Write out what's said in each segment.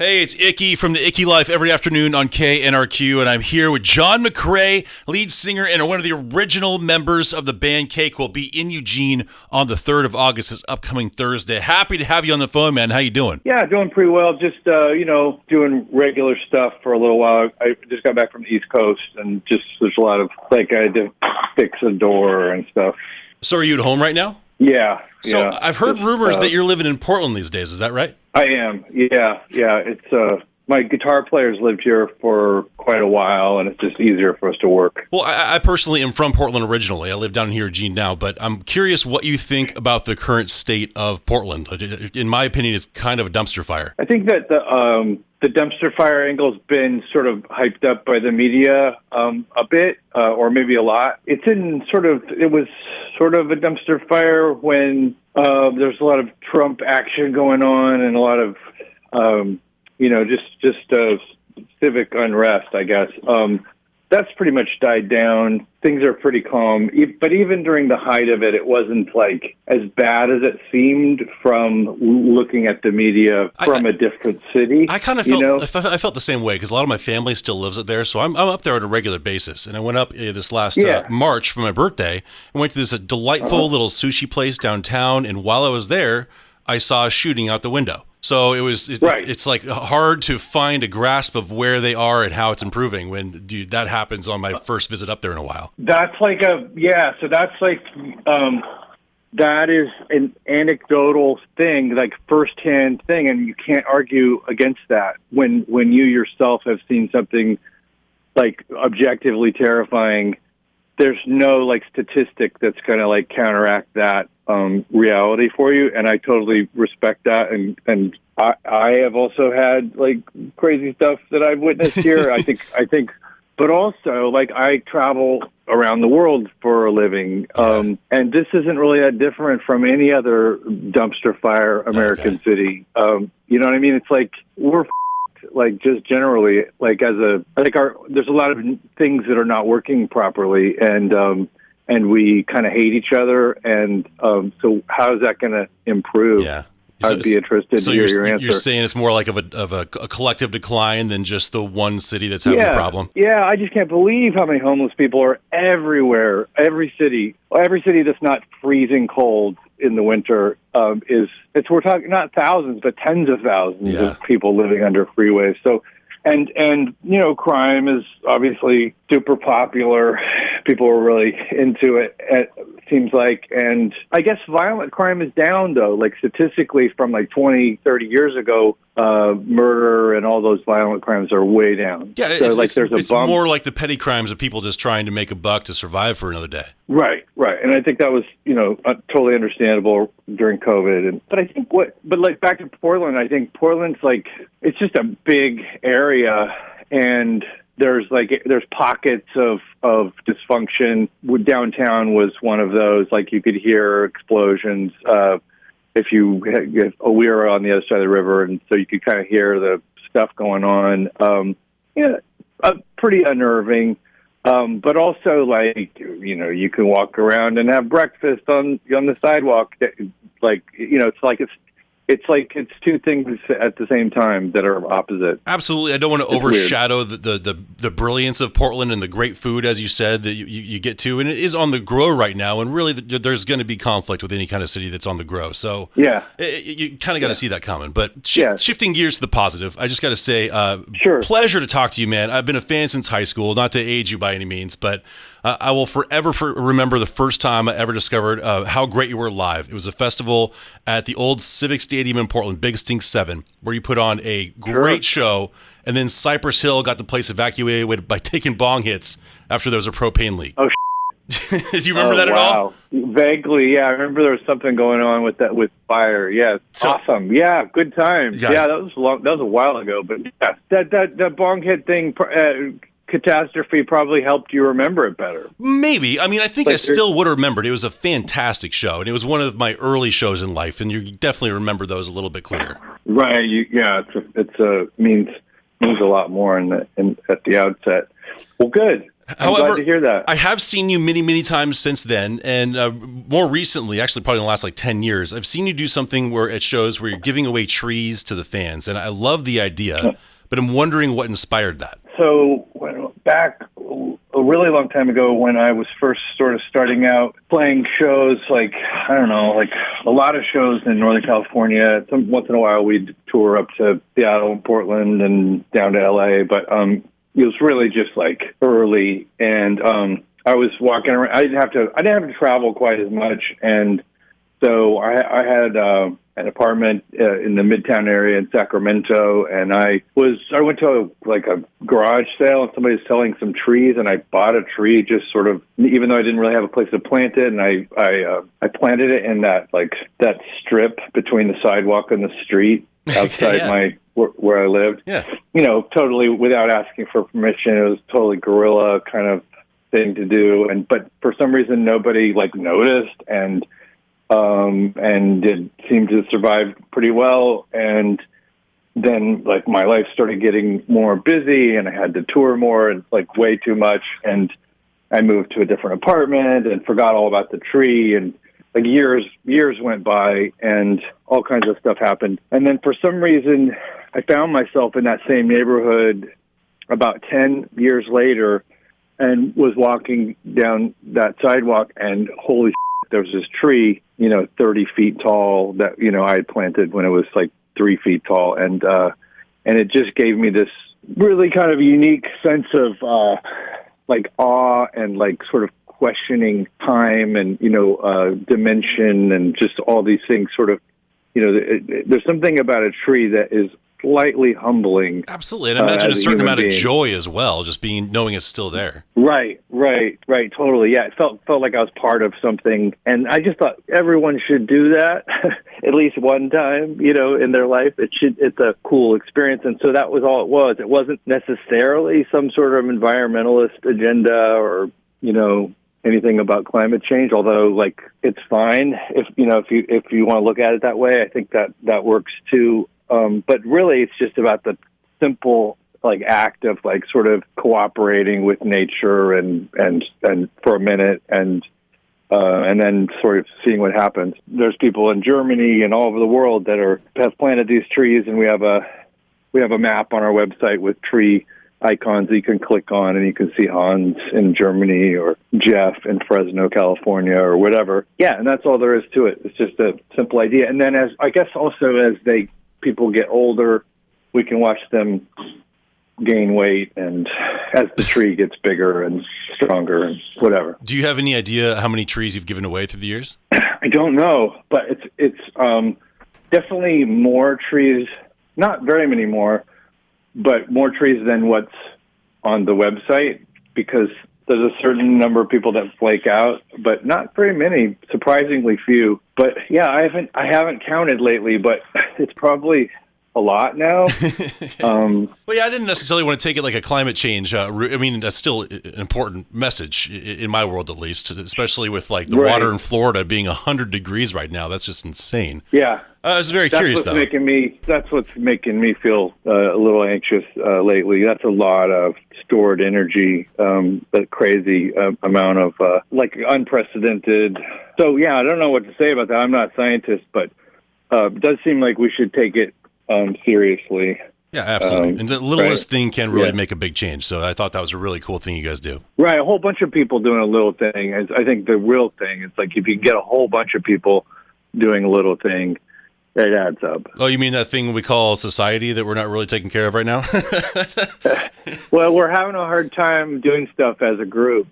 Hey, it's Icky from the Icky Life every afternoon on KNRQ, and I'm here with John McCrea, lead singer and one of the original members of the band Cake. Will be in Eugene on the 3rd of August, this upcoming Thursday. Happy to have you on the phone, man. How you doing? Yeah, doing pretty well. Just, doing regular stuff for a little while. I just got back from the East Coast, and just there's a lot of, I had to fix a door and stuff. So are you at home right now? Yeah. So yeah. I've heard rumors that you're living in Portland these days. Is that right? I am. Yeah. It's my guitar players lived here for quite a while, and it's just easier for us to work. Well, I personally am from Portland originally. I live down here in Eugene now, but I'm curious what you think about the current state of Portland. In my opinion, it's kind of a dumpster fire. I think that the dumpster fire angle's been sort of hyped up by the media a bit, or maybe a lot. It was sort of a dumpster fire when there's a lot of Trump action going on and a lot of civic unrest, I guess. That's pretty much died down. Things are pretty calm. But even during the height of it, it wasn't like as bad as it seemed from looking at the media from a different city. I kind of felt I felt the same way because a lot of my family still lives up there. So I'm up there on a regular basis. And I went up this last March for my birthday and went to this delightful little sushi place downtown. And while I was there, I saw a shooting out the window. So it's like hard to find a grasp of where they are and how it's improving when that happens on my first visit up there in a while. That is an anecdotal thing, like firsthand thing, and you can't argue against that when you yourself have seen something like objectively terrifying. There's no like statistic that's going to like counteract that reality for you, and I totally respect that. And I have also had like crazy stuff that I've witnessed here. I think, but also like I travel around the world for a living, and this isn't really that different from any other dumpster fire American city. You know what I mean? It's like we're like just generally like there's a lot of things that are not working properly, and we kind of hate each other, and so how is that going to improve? Yeah, I'd be interested to hear your answer. You're saying it's more like of a collective decline than just the one city that's having a problem. Yeah, I just can't believe how many homeless people are everywhere. Every city that's not freezing cold in the winter we're talking not thousands but tens of thousands of people living under freeways. So and crime is obviously super popular. People are really into it, it seems like. And I guess violent crime is down, though, like statistically from like 20, 30 years ago. Murder and all those violent crimes are way down. Yeah, so it's more like the petty crimes of people just trying to make a buck to survive for another day. Right. And I think that was, totally understandable during COVID. But back to Portland, I think Portland's like, it's just a big area, and there's pockets of dysfunction. Downtown was one of those. Like you could hear explosions. We were on the other side of the river, and so you could kind of hear the stuff going on. Pretty unnerving. But also, you can walk around and have breakfast on the sidewalk. It's two things at the same time that are opposite. Absolutely. I don't want to overshadow the brilliance of Portland and the great food, as you said, that you get to. And it is on the grow right now. And really, there's going to be conflict with any kind of city that's on the grow. So you kind of got to see that coming. But shifting gears to the positive, I just got to say, pleasure to talk to you, man. I've been a fan since high school, not to age you by any means, but I will forever remember the first time I ever discovered how great you were live. It was a festival at the old Civic Stadium in Portland, Big Stink 7, where you put on a great show, and then Cypress Hill got the place evacuated by taking bong hits after there was a propane leak. Oh, do you remember that at all? Vaguely, yeah. I remember there was something going on with fire. Yeah, awesome. Yeah, good times. Yeah, that was a while ago, but yeah, that bong hit thing. Catastrophe probably helped you remember it better. Maybe. I mean, I think I still would have remembered. It was a fantastic show, and it was one of my early shows in life, and you definitely remember those a little bit clearer. Right. It means a lot more at the outset. Well, good. I'm glad to hear that. I have seen you many, many times since then. And more recently, actually probably in the last 10 years, I've seen you do something where it shows where you're giving away trees to the fans. And I love the idea, but I'm wondering what inspired that. So back a really long time ago when I was first sort of starting out playing shows, a lot of shows in Northern California. Once in a while we'd tour up to Seattle and Portland and down to LA, but it was really just early, and I was walking around. I didn't have to travel quite as much, and so I had an apartment in the Midtown area in Sacramento, and I went to a garage sale, and somebody was selling some trees, and I bought a tree just sort of, even though I didn't really have a place to plant it, and I planted it in that strip between the sidewalk and the street outside where I lived. Yeah. Totally without asking for permission. It was totally guerrilla kind of thing to do, but for some reason nobody noticed, and it seemed to survive pretty well. And then my life started getting more busy, and I had to tour more, and way too much. And I moved to a different apartment and forgot all about the tree, and years went by, and all kinds of stuff happened. And then for some reason, I found myself in that same neighborhood about 10 years later, and was walking down that sidewalk, and holy shit, there was this tree, 30 feet tall that, I had planted when it was 3 feet tall. And it just gave me this really kind of unique sense of, awe and sort of questioning time and, dimension and just all these things sort of, there's something about a tree that is slightly humbling. Absolutely. And I imagine a certain amount of joy as well, just knowing it's still there. Right. Totally. Yeah. It felt like I was part of something. And I just thought everyone should do that at least one time, in their life. It's a cool experience. And so that was all it was. It wasn't necessarily some sort of environmentalist agenda or, anything about climate change, although it's fine if you want to look at it that way. I think that works too. But really it's just about the simple act of sort of cooperating with nature and for a minute and then sort of seeing what happens. There's people in Germany and all over the world that have planted these trees, and we have a map on our website with tree icons that you can click on, and you can see Hans in Germany or Jeff in Fresno, California, or whatever. Yeah, and that's all there is to it. It's just a simple idea. And then as people get older, we can watch them gain weight, and as the tree gets bigger and stronger and whatever. Do you have any idea how many trees you've given away through the years? I don't know, but it's definitely more trees, not very many more, but more trees than what's on the website, because there's a certain number of people that flake out, but not very many, surprisingly few. But yeah, I haven't counted lately, but it's probably a lot now. Well, yeah, I didn't necessarily want to take it like a climate change. I mean, that's still an important message in my world, at least, especially with the water in Florida being 100 degrees right now. That's just insane. Yeah. I was very curious, though. That's what's making me feel a little anxious lately. That's a lot of stored energy, but crazy amount of unprecedented. So yeah, I don't know what to say about that. I'm not a scientist, but it does seem like we should take it seriously. Yeah, absolutely. And the littlest thing can really make a big change. So I thought that was a really cool thing you guys do. Right, a whole bunch of people doing a little thing. I think the real thing is if you can get a whole bunch of people doing a little thing, it adds up. Oh, you mean that thing we call society that we're not really taking care of right now? Well, we're having a hard time doing stuff as a group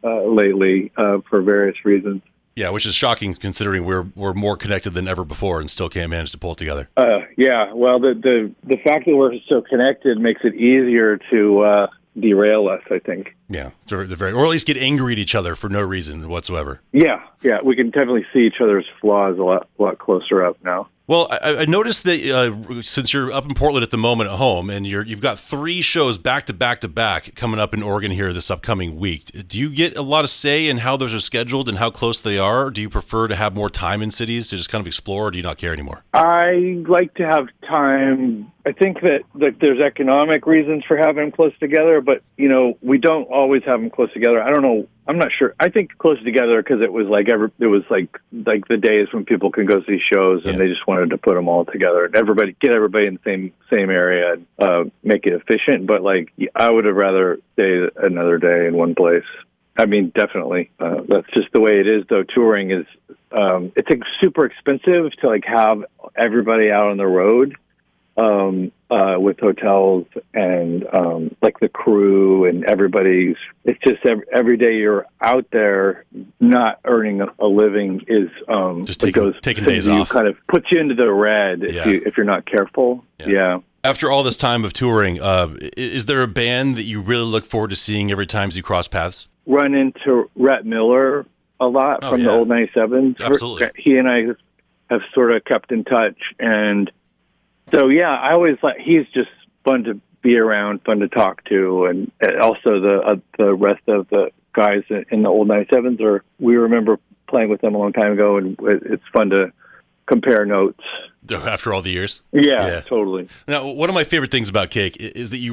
lately for various reasons. Yeah, which is shocking considering we're more connected than ever before and still can't manage to pull it together. Yeah, well, the fact that we're so connected makes it easier to derail us, I think. Yeah, or at least get angry at each other for no reason whatsoever. Yeah, we can definitely see each other's flaws a lot closer up now. Well, I noticed that since you're up in Portland at the moment at home, and you've got 3 shows back to back to back coming up in Oregon here this upcoming week, do you get a lot of say in how those are scheduled and how close they are? Or do you prefer to have more time in cities to just kind of explore, or do you not care anymore? I like to have time I think that there's economic reasons for having them close together, but we don't always have them close together. I don't know. I'm not sure. I think close together because it was like the days when people can go see shows, and they just wanted to put them all together and get everybody in the same area, and make it efficient. But like, I would have rather stay another day in one place. I mean, definitely. That's just the way it is, though. Touring is it's super expensive to like have everybody out on the road. With hotels and like the crew and everybody's, it's just every day you're out there not earning a living is just taking days off. Kind of puts you into the red if you're not careful. Yeah. After all this time of touring, is there a band that you really look forward to seeing every time you cross paths? Run into Rhett Miller a lot from the old 97s. Absolutely. He and I have sort of kept in touch, and so, I always he's just fun to be around, fun to talk to, and also the rest of the guys in the old 97s. We remember playing with them a long time ago, and it's fun to compare notes. After all the years? Yeah, totally. Now, one of my favorite things about Cake is that you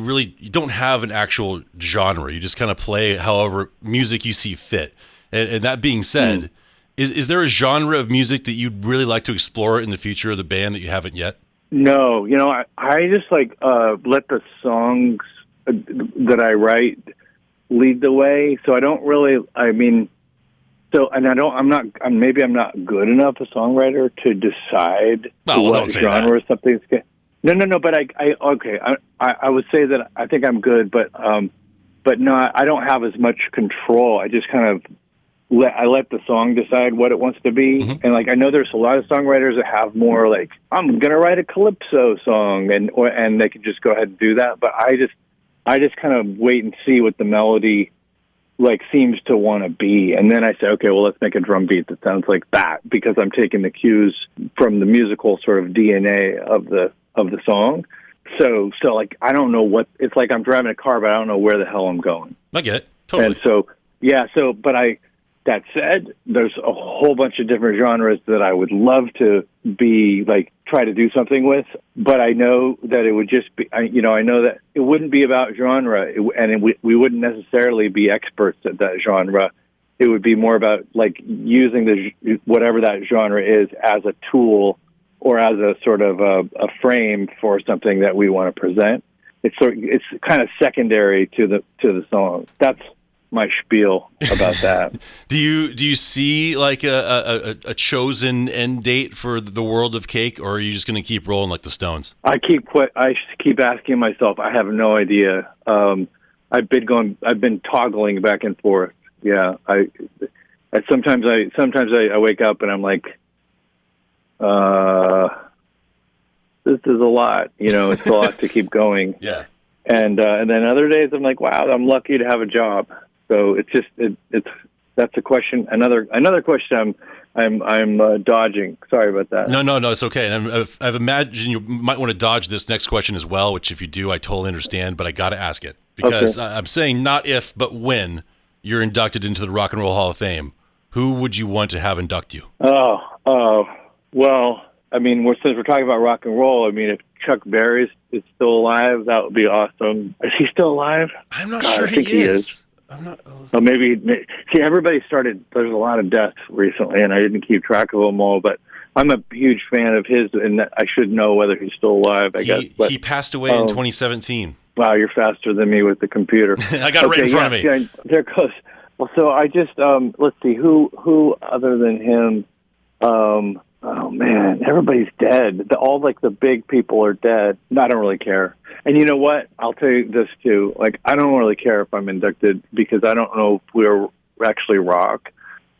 don't have an actual genre. You just kind of play however music you see fit. And that being said, is there a genre of music that you'd really like to explore in the future of the band that you haven't yet? No, I just let the songs that I write lead the way. So I don't really, maybe I'm not good enough a songwriter to decide what genre something's good. No, but I would say that I think I'm good, but no, I don't have as much control. I just kind of let the song decide what it wants to be. Mm-hmm. And I know there's a lot of songwriters that have more I'm going to write a calypso song and they can just go ahead and do that. But I just kind of wait and see what the melody seems to want to be. And then I say, okay, well, let's make a drum beat that sounds like that, because I'm taking the cues from the musical sort of DNA of the song. So I don't know what it's like. I'm driving a car, but I don't know where the hell I'm going. I get it. Totally. And that said, there's a whole bunch of different genres that I would love to be try to do something with, but I know that it would just be, I know that it wouldn't be about genre, we wouldn't necessarily be experts at that genre. It would be more about using whatever that genre is as a tool or as a sort of a frame for something that we want to present. It's kind of secondary to the song. That's my spiel about that. Do you see a chosen end date for the world of Cake, or are you just going to keep rolling like the Stones? I keep asking myself. I have no idea. I've been toggling back and forth. Yeah, sometimes I wake up and I'm like, this is a lot. It's a lot to keep going. Yeah. And then other days I'm like, wow, I'm lucky to have a job. So that's a question. Another question I'm dodging. Sorry about that. No, it's okay. And I've imagined you might want to dodge this next question as well, which if you do, I totally understand, but I got to ask it because I'm saying not if, but when you're inducted into the Rock and Roll Hall of Fame, who would you want to have induct you? Well, since we're talking about rock and roll, if Chuck Berry is still alive, that would be awesome. Is he still alive? I'm not sure he is. I'm not. Oh, maybe. See, everybody started. There's a lot of deaths recently, and I didn't keep track of them all. But I'm a huge fan of his, and I should know whether he's still alive. I guess. But he passed away in 2017. Wow, you're faster than me with the computer. I got it right in front of me. Yeah, there goes. Well, so I just let's see who other than him. Oh man, everybody's dead. All the big people are dead. I don't really care. And you know what? I'll tell you this too. I don't really care if I'm inducted because I don't know if we're actually rock.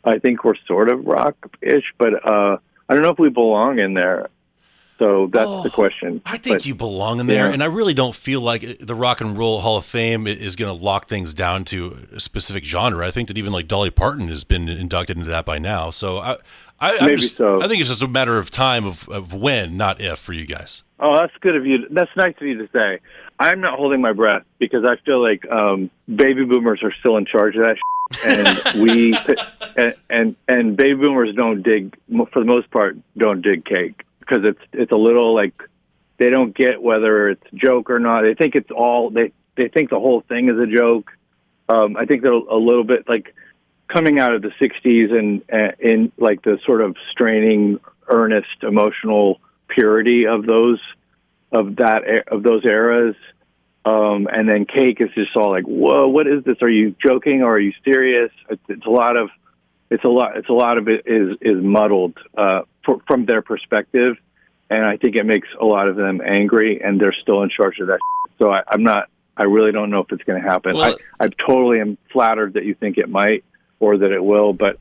I think we're sort of rock-ish, but I don't know if we belong in there. So that's the question. I think you belong in there, and I really don't feel like the Rock and Roll Hall of Fame is going to lock things down to a specific genre. I think that even Dolly Parton has been inducted into that by now. So I think it's just a matter of time of when, not if, for you guys. Oh, that's good of you. That's nice of you to say. I'm not holding my breath because I feel like baby boomers are still in charge of that and baby boomers don't dig, for the most part, don't dig Cake because it's a little they don't get whether it's a joke or not. They think it's all they think the whole thing is a joke. I think that a little bit like coming out of the '60s and in like the sort of straining, earnest, emotional purity of those eras. And then Cake is just all like, whoa, what is this? Are you joking or are you serious? It's a lot of it is muddled, from their perspective. And I think it makes a lot of them angry, and they're still in charge of that. So I really don't know if it's going to happen. Well, I totally am flattered that you think it might or that it will, but,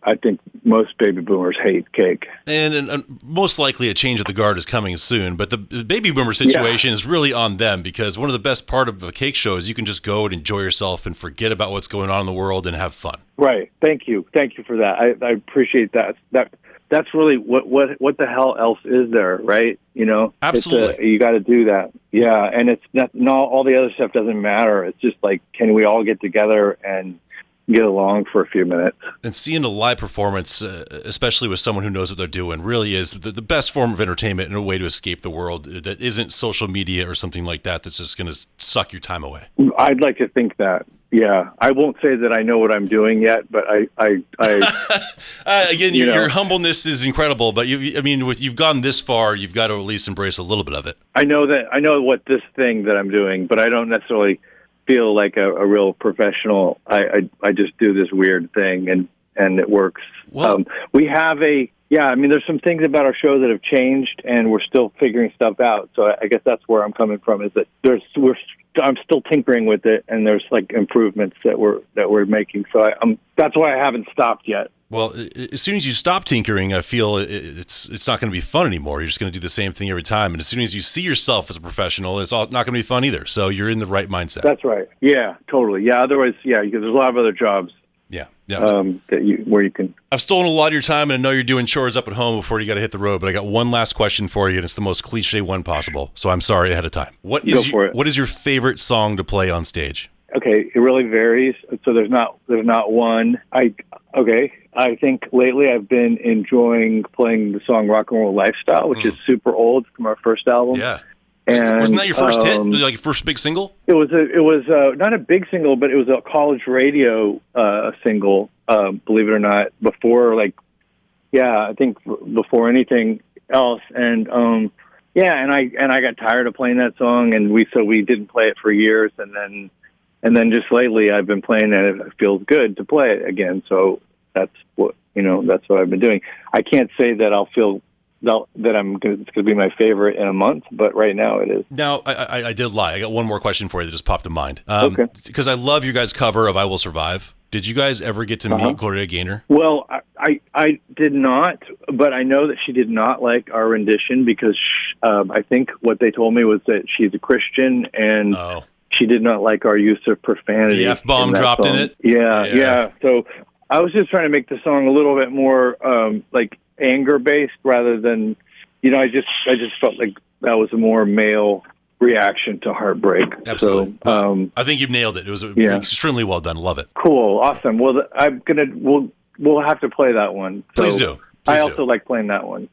I think most baby boomers hate Cake. And most likely a change of the guard is coming soon, but the baby boomer situation is really on them, because one of the best part of the Cake show is you can just go and enjoy yourself and forget about what's going on in the world and have fun. Right. Thank you for that. I appreciate that. That's really what the hell else is there, right? You know, absolutely. You got to do that. Yeah. And it's not all the other stuff doesn't matter. It's just like, can we all get together and get along for a few minutes? And seeing a live performance, especially with someone who knows what they're doing, really is the best form of entertainment and a way to escape the world that isn't social media or something like that that's just going to suck your time away. I'd like to think that. Yeah, I won't say that I know what I'm doing yet, but I again, your humbleness is incredible. But you've gone this far, you've got to at least embrace a little bit of it. I know what this thing that I'm doing, but I don't necessarily feel like a real professional. I just do this weird thing and it works. Well, we have there's some things about our show that have changed and we're still figuring stuff out. So I guess that's where I'm coming from, is that I'm still tinkering with it, and there's like improvements that we're making. So that's why I haven't stopped yet. Well, as soon as you stop tinkering, I feel it's not going to be fun anymore. You're just going to do the same thing every time. And as soon as you see yourself as a professional, it's all not going to be fun either. So you're in the right mindset. That's right. Yeah, totally. Yeah. Otherwise, because there's a lot of other jobs. Yeah. Where you can. I've stolen a lot of your time, and I know you're doing chores up at home before you got to hit the road. But I got one last question for you, and it's the most cliche one possible. So I'm sorry ahead of time. What is your favorite song to play on stage? Okay, it really varies. So there's not one. I think lately I've been enjoying playing the song "Rock and Roll Lifestyle," which is super old from our first album. Yeah. And wasn't that your first hit? Like your first big single? It was not a big single, but it was a college radio single. Believe it or not, I think before anything else. And and I got tired of playing that song, and we didn't play it for years. And then just lately, I've been playing it. It feels good to play it again. So that's what I've been doing. I can't say that I'll feel that it's going to be my favorite in a month, but right now it is. Now, I did lie. I got one more question for you that just popped in mind. Okay. Because I love your guys' cover of "I Will Survive." Did you guys ever get to meet Gloria Gaynor? Well, I did not, but I know that she did not like our rendition because I think what they told me was that she's a Christian and she did not like our use of profanity. The F-bomb dropped in it? Yeah. So I was just trying to make the song a little bit more anger-based rather than, I just felt like that was a more male reaction to heartbreak. Absolutely. So, I think you've nailed it. It was extremely well done. Love it. Cool. Awesome. Well, we'll have to play that one. So Please do. I also like playing that one.